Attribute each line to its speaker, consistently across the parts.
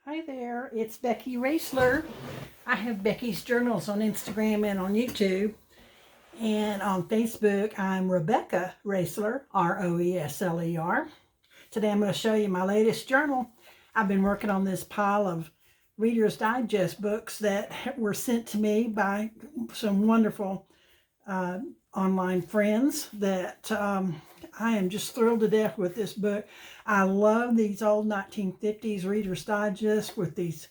Speaker 1: Hi there, it's Becky Raisler. I have Becky's Journals on Instagram and on YouTube. And on Facebook, I'm Rebecca Raisler, Roesler. Today I'm going to show you my latest journal. I've been working on this pile of Reader's Digest books that were sent to me by some wonderful online friends that I am just thrilled to death with this book. I love these old 1950s Reader's Digest with these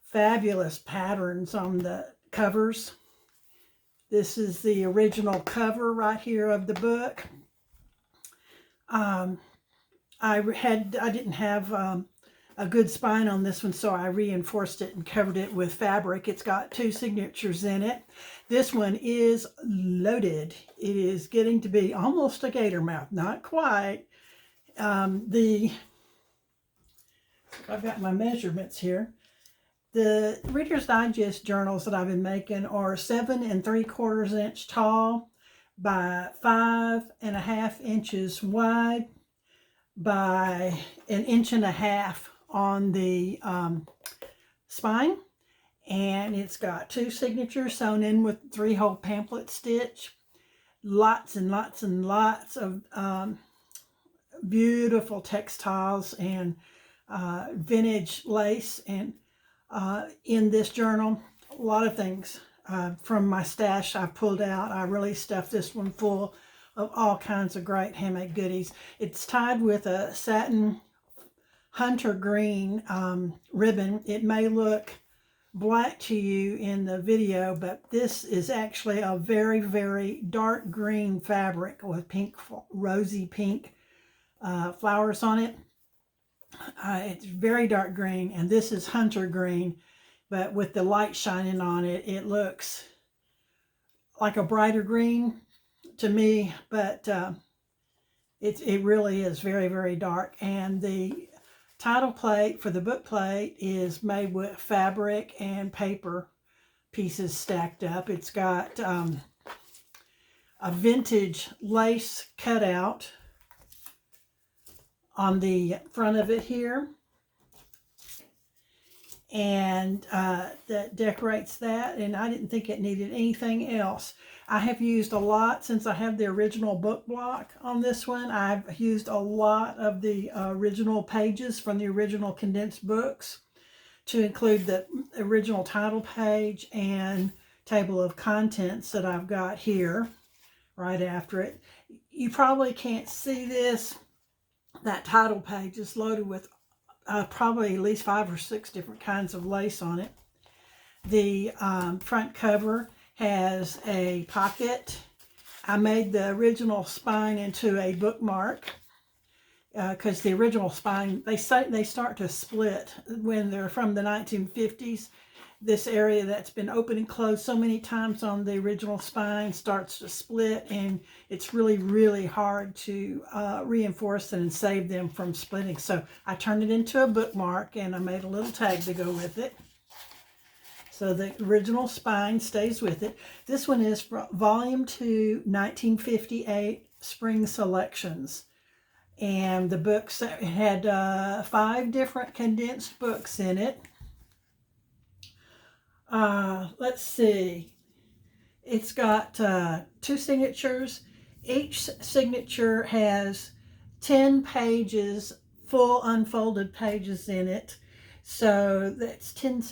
Speaker 1: fabulous patterns on the covers. This is the original cover right here of the book. I didn't have a good spine on this one, so I reinforced it and covered it with fabric. It's got 2 signatures in it. This one is loaded. It is getting to be almost a gator mouth, not quite. I've got my measurements here. The Reader's Digest journals that I've been making are 7 3/4 inch tall by 5.5 inches wide by 1.5 inches on the spine, and it's got 2 signatures sewn in with 3-hole pamphlet stitch. Lots and lots and lots of beautiful textiles and vintage lace and in this journal. A lot of things from my stash I pulled out. I really stuffed this one full of all kinds of great handmade goodies. It's tied with a satin hunter green ribbon. It may look black to you in the video, but this is actually a very, very dark green fabric with pink, rosy pink flowers on it. It's very dark green, and this is hunter green, but with the light shining on it, it looks like a brighter green to me, but it really is very, very dark. And the title plate for the book plate is made with fabric and paper pieces stacked up. It's got a vintage lace cutout on the front of it here, and that decorates that, and I didn't think it needed anything else. I have used a lot, since I have the original book block on this one, I've used a lot of the original pages from the original condensed books to include the original title page and table of contents that I've got here right after it. You probably can't see this. That title page is loaded with probably at least 5 or 6 different kinds of lace on it. The front cover has a pocket. I made the original spine into a bookmark because the original spine, they start to split when they're from the 1950s. This area that's been open and closed so many times on the original spine starts to split, and it's really, really hard to reinforce and save them from splitting. So I turned it into a bookmark, and I made a little tag to go with it. So the original spine stays with it. This one is from Volume 2, 1958 Spring Selections. And the books had 5 different condensed books in it. Let's see. It's got 2 signatures. Each signature has 10 pages, full unfolded pages in it. So that's 10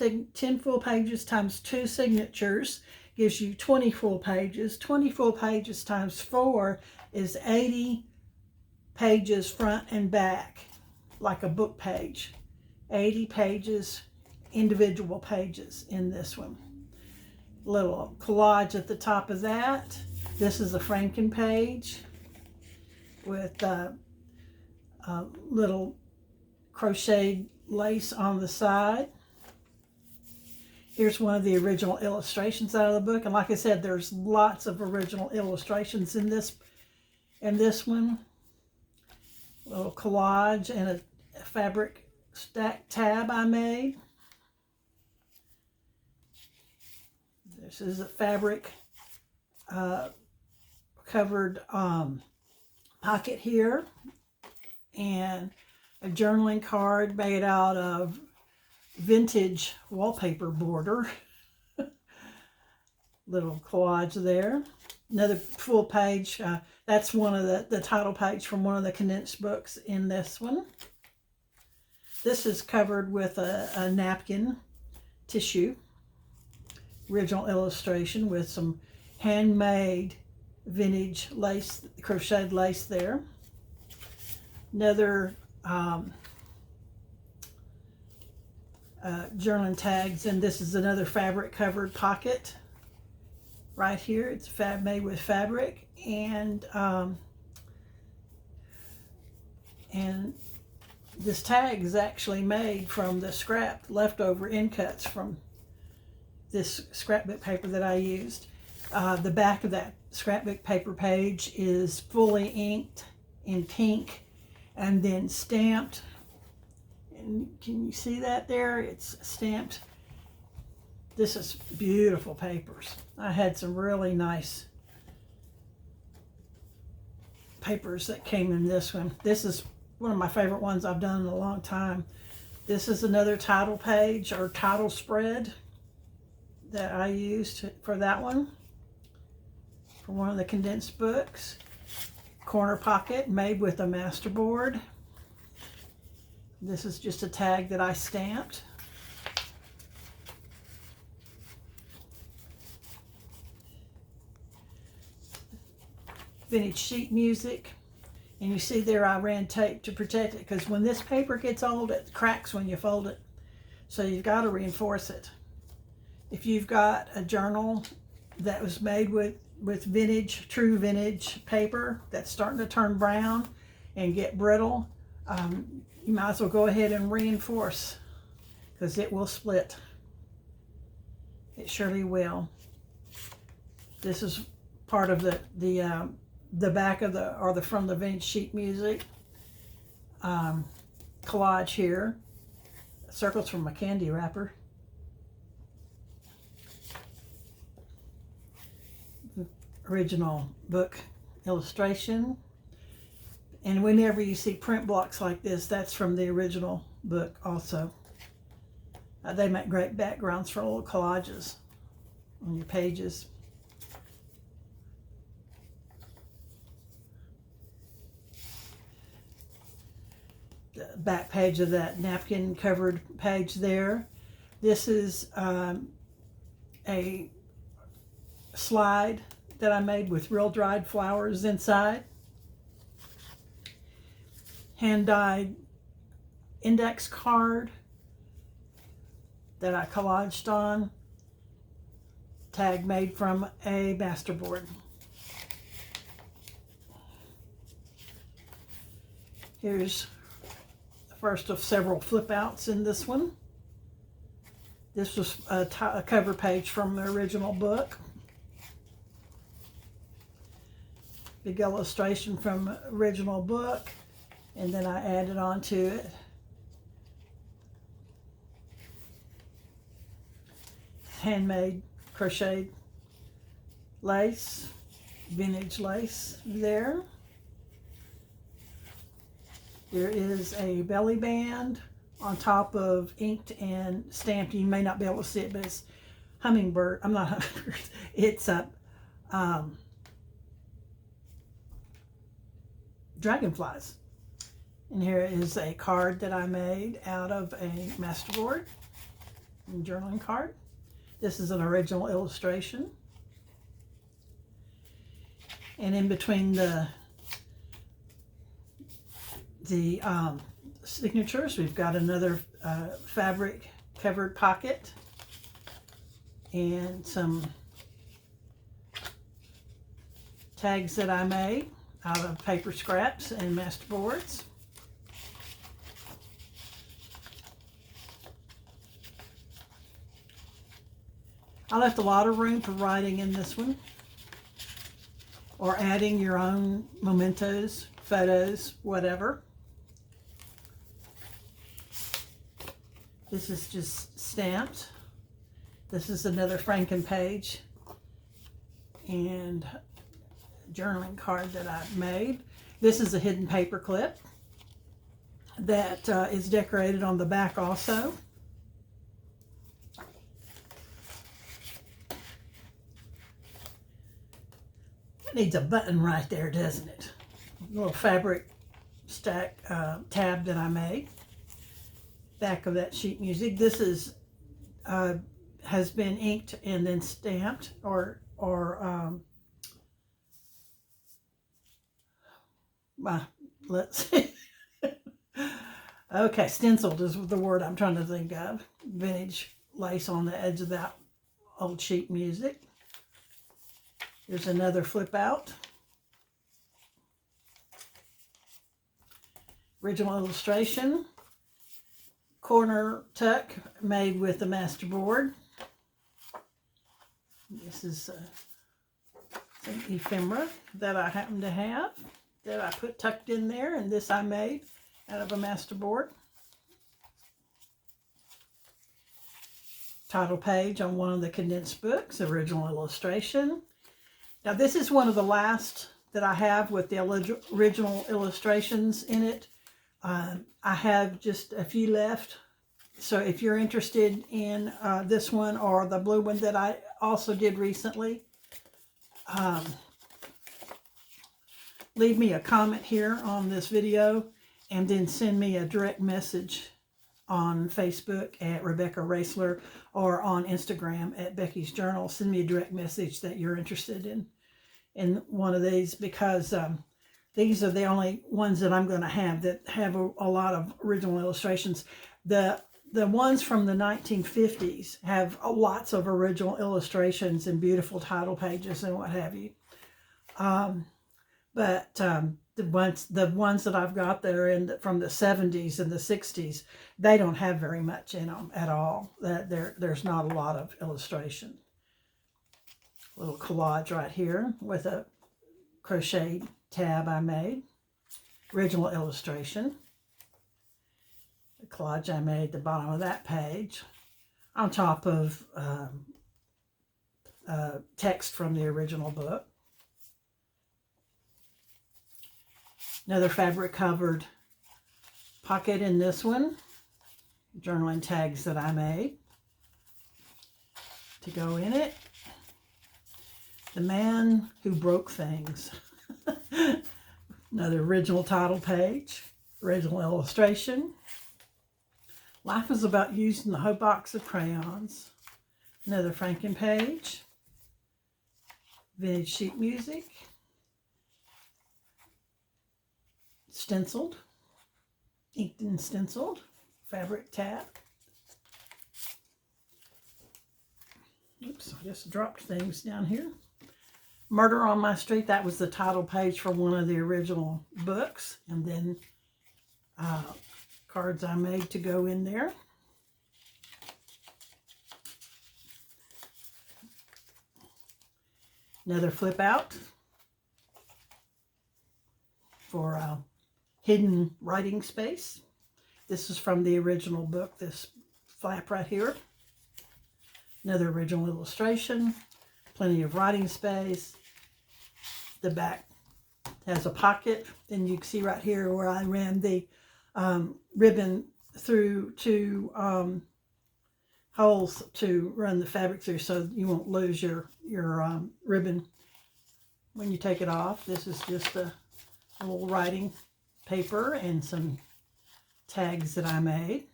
Speaker 1: full pages times 2 signatures gives you 20 full pages. 20 full pages times 4 is 80 pages front and back, like a book page. 80 pages, individual pages in this one. Little collage at the top of that. This is a Franken page with little crocheted lace on the side. Here's one of the original illustrations out of the book, and like I said, there's lots of original illustrations in this one. A little collage and a fabric stack tab I made. This is a fabric covered pocket here, and a journaling card made out of vintage wallpaper border. Little collage there. Another full page. That's one of the title page from one of the condensed books in this one. This is covered with a napkin tissue. Original illustration with some handmade vintage lace, crocheted lace there. Another journaling tags, and this is another fabric covered pocket right here. It's made with fabric, and this tag is actually made from the scrap leftover end cuts from this scrapbook paper that I used. The back of that scrapbook paper page is fully inked in pink and then stamped. And can you see that there? It's stamped. This is beautiful papers. I had some really nice papers that came in this one. This is one of my favorite ones I've done in a long time. This is another title page or title spread that I used for that one, for one of the condensed books. Corner pocket made with a masterboard. This is just a tag that I stamped. Vintage sheet music. And you see there I ran tape to protect it, because when this paper gets old, it cracks when you fold it. So you've got to reinforce it. If you've got a journal that was made with vintage, true vintage paper that's starting to turn brown and get brittle, you might as well go ahead and reinforce, because it will split. It surely will. This is part of the back of the from the vintage sheet music collage here. Circles from a candy wrapper. Original book illustration. And whenever you see print blocks like this, that's from the original book also. They make great backgrounds for little collages on your pages. The back page of that napkin covered page there. This is a slide that I made with real dried flowers inside. Hand-dyed index card that I collaged on. Tag made from a masterboard. Here's the first of several flip outs in this one. This was a cover page from the original book. Big illustration from the original book, and then I added on to it handmade crocheted lace, vintage lace there. There is a belly band on top of inked and stamped. You may not be able to see it, but it's hummingbird. I'm not hummingbird. It's a dragonflies. And here is a card that I made out of a masterboard, a journaling card. This is an original illustration. And in between the signatures, we've got another fabric covered pocket and some tags that I made out of paper scraps and masterboards. I left a lot of room for writing in this one, or adding your own mementos, photos, whatever. This is just stamped. This is another Franken page and journaling card that I made. This is a hidden paper clip that is decorated on the back also. Needs a button right there, doesn't it? A little fabric stack tab that I made. Back of that sheet music. This is has been inked and then stamped, or let's see. Okay, stenciled is the word I'm trying to think of. Vintage lace on the edge of that old sheet music. Here's another flip out. Original illustration. Corner tuck made with the masterboard. This is some ephemera that I happen to have that I put tucked in there, and this I made out of a masterboard. Title page on one of the condensed books, original illustration. Now this is one of the last that I have with the original illustrations in it. I have just a few left. So if you're interested in this one or the blue one that I also did recently, leave me a comment here on this video, and then send me a direct message on Facebook at Rebecca Raisler or on Instagram at Becky's Journal. Send me a direct message that you're interested in one of these, because these are the only ones that I'm going to have that have a lot of original illustrations. The ones from the 1950s have lots of original illustrations and beautiful title pages and what have you. But the ones that I've got that are from the 70s and the 60s, they don't have very much in them at all. There's not a lot of illustration. Little collage right here with a crochet tab I made. Original illustration. The collage I made at the bottom of that page on top of text from the original book. Another fabric covered pocket in this one. Journaling tags that I made to go in it. The Man Who Broke Things. Another original title page. Original illustration. Life is about using the whole box of crayons. Another Franken page. Vintage sheet music. Stenciled. Inked and stenciled. Fabric tab. Oops, I just dropped things down here. Murder on My Street, that was the title page for one of the original books. And then cards I made to go in there. Another flip out for hidden writing space. This is from the original book, this flap right here. Another original illustration. Plenty of writing space. The back has a pocket. Then you can see right here where I ran the ribbon through two holes to run the fabric through, so you won't lose your ribbon when you take it off. This is just a little writing paper and some tags that I made.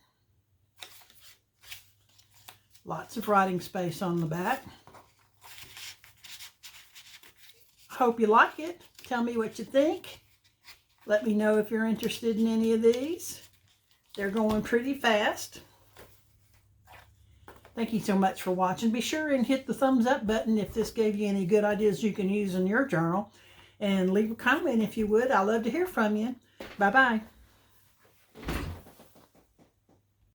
Speaker 1: Lots of writing space on the back. Hope you like it. Tell me what you think. Let me know if you're interested in any of these. They're going pretty fast. Thank you so much for watching. Be sure and hit the thumbs up button if this gave you any good ideas you can use in your journal. And leave a comment if you would. I'd love to hear from you. Bye-bye.